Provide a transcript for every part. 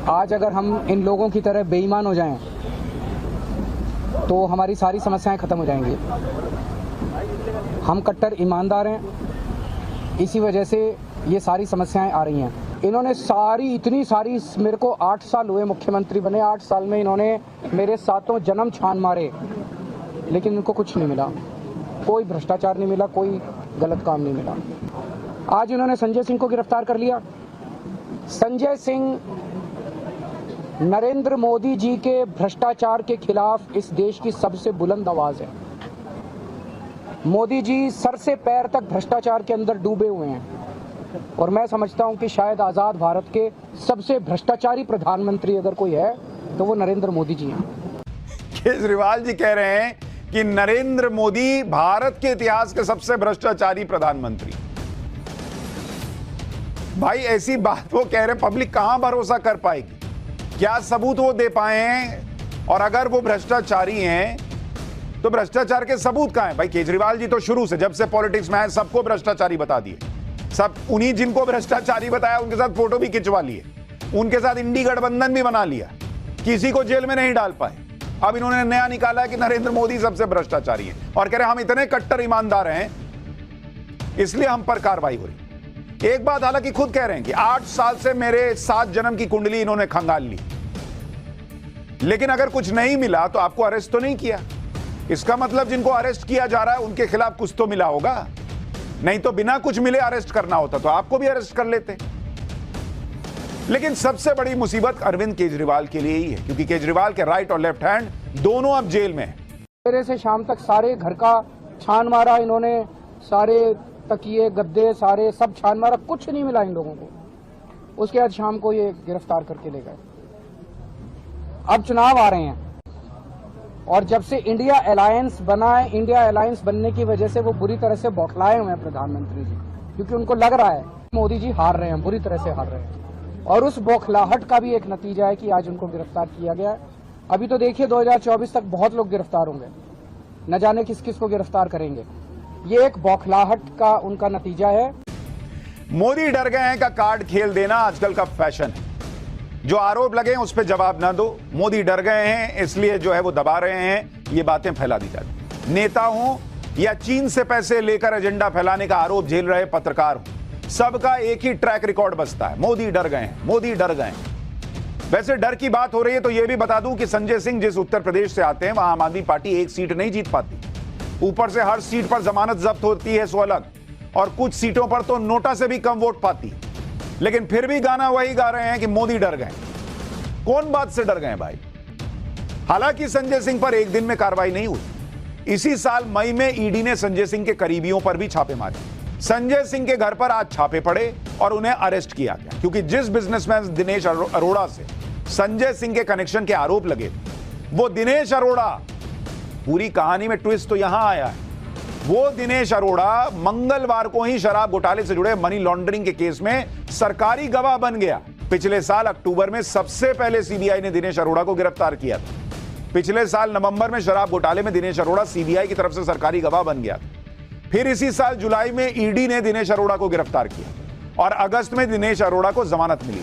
आज अगर हम इन लोगों की तरह बेईमान हो जाएं तो हमारी सारी समस्याएं खत्म हो जाएंगी। हम कट्टर ईमानदार हैं, इसी वजह से ये सारी समस्याएं आ रही हैं। इन्होंने इतनी सारी मेरे को 8 साल हुए मुख्यमंत्री बने, 8 साल में इन्होंने मेरे सातों जन्म छान मारे, लेकिन इनको कुछ नहीं मिला, कोई भ्रष्टाचार नहीं मिला, कोई गलत काम नहीं मिला। आज इन्होंने संजय सिंह को गिरफ्तार कर लिया। संजय सिंह नरेंद्र मोदी जी के भ्रष्टाचार के खिलाफ इस देश की सबसे बुलंद आवाज है। मोदी जी सर से पैर तक भ्रष्टाचार के अंदर डूबे हुए हैं और मैं समझता हूं कि शायद आजाद भारत के सबसे भ्रष्टाचारी प्रधानमंत्री अगर कोई है तो वो नरेंद्र मोदी जी हैं। केजरीवाल जी कह रहे हैं कि नरेंद्र मोदी भारत के इतिहास के सबसे भ्रष्टाचारी प्रधानमंत्री। भाई ऐसी बात वो कह रहे हैं, पब्लिक कहां भरोसा कर पाएगी? क्या सबूत वो दे पाए हैं? और अगर वो भ्रष्टाचारी हैं तो भ्रष्टाचार के सबूत कहां हैं? भाई केजरीवाल जी तो शुरू से जब से पॉलिटिक्स में आए सबको भ्रष्टाचारी बता दिए। सब उन्हीं जिनको भ्रष्टाचारी बताया उनके साथ फोटो भी खिंचवा लिए, उनके साथ इंडी गठबंधन भी बना लिया, किसी को जेल में नहीं डाल पाए। अब इन्होंने नया निकाला है कि नरेंद्र मोदी सबसे भ्रष्टाचारी है और कह रहे हम इतने कट्टर ईमानदार हैं इसलिए हम पर कार्रवाई हो रही। एक बात हालांकि खुद कह रहे हैं कि 8 साल से मेरे 7 जन्म की कुंडली इन्होंने खंगाल ली, लेकिन अगर कुछ नहीं मिला तो आपको अरेस्ट तो नहीं किया। इसका मतलब जिनको अरेस्ट किया जा रहा है उनके खिलाफ कुछ तो मिला होगा, नहीं तो बिना कुछ मिले अरेस्ट करना होता तो आपको भी अरेस्ट कर लेते। लेकिन सबसे बड़ी मुसीबत अरविंद केजरीवाल के लिए ही है, क्योंकि केजरीवाल के राइट और लेफ्ट हैंड दोनों अब जेल में हैं। सवेरे से शाम तक सारे घर का छान मारा इन्होंने, सारे तकिए गद्दे सारे सब छान मारा, कुछ नहीं मिला इन लोगों को। उसके बाद शाम को ये गिरफ्तार करके ले गए। अब चुनाव आ रहे हैं और जब से इंडिया अलायंस बना है, इंडिया अलायंस बनने की वजह से वो बुरी तरह से बौखलाए हुए हैं प्रधानमंत्री जी, क्योंकि उनको लग रहा है मोदी जी हार रहे हैं, बुरी तरह से हार रहे हैं। और उस बौखलाहट का भी एक नतीजा है कि आज उनको गिरफ्तार किया गया है। अभी तो देखिए 2024 तक बहुत लोग गिरफ्तार होंगे, न जाने किस किस को गिरफ्तार करेंगे। ये एक बौखलाहट का उनका नतीजा है। मोदी डर गए हैं का कार्ड खेल देना आजकल का फैशन है। जो आरोप लगे हैं उस पर जवाब ना दो, मोदी डर गए हैं इसलिए जो है वो दबा रहे हैं, ये बातें फैला दी जाती। नेता हो या चीन से पैसे लेकर एजेंडा फैलाने का आरोप झेल रहे पत्रकार हो, सबका एक ही ट्रैक रिकॉर्ड बसता है, मोदी डर गए हैं, मोदी डर गए हैं। वैसे डर की बात हो रही है तो यह भी बता दूं कि संजय सिंह जिस उत्तर प्रदेश से आते हैं वहां आम आदमी पार्टी एक सीट नहीं जीत पाती, ऊपर से हर सीट पर जमानत जब्त होती है सो अलग, और कुछ सीटों पर तो नोटा से भी कम वोट पाती। लेकिन फिर भी गाना वही गा रहे हैं कि मोदी डर गए। कौन बात से डर गए भाई? हालांकि संजय सिंह पर एक दिन में कार्रवाई नहीं हुई। इसी साल मई में ईडी ने संजय सिंह के करीबियों पर भी छापे मारे। संजय सिंह के घर पर आज छापे पड़े और उन्हें अरेस्ट किया गया, क्योंकि जिस बिजनेसमैन दिनेश अरोड़ा से संजय सिंह के कनेक्शन के आरोप लगे वो दिनेश अरोड़ा, पूरी कहानी में ट्विस्ट तो यहां आया है, वो दिनेश अरोड़ा मंगलवार को ही शराब घोटाले से जुड़े मनी लॉन्ड्रिंग के केस में सरकारी गवाह बन गया। पिछले साल अक्टूबर में सबसे पहले सीबीआई ने दिनेश अरोड़ा को गिरफ्तार किया था। पिछले साल नवंबर में शराब घोटाले में दिनेश अरोड़ा सीबीआई की तरफ से सरकारी गवाह बन गया था। फिर इसी साल जुलाई में ईडी ने दिनेश अरोड़ा को गिरफ्तार किया और अगस्त में दिनेश अरोड़ा को जमानत मिली।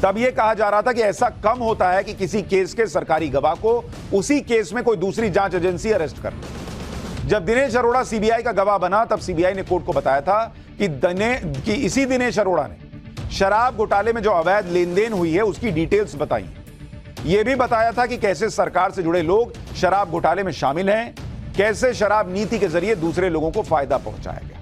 तब यह कहा जा रहा था कि ऐसा कम होता है कि किसी केस के सरकारी गवाह को उसी केस में कोई दूसरी जांच एजेंसी अरेस्ट कर ले। जब दिनेश अरोड़ा सीबीआई का गवाह बना तब सीबीआई ने कोर्ट को बताया था कि इसी दिनेश अरोड़ा ने शराब घोटाले में जो अवैध लेन देन हुई है उसकी डिटेल्स बताई। यह भी बताया था कि कैसे सरकार से जुड़े लोग शराब घोटाले में शामिल हैं, कैसे शराब नीति के जरिए दूसरे लोगों को फायदा पहुंचाया गया।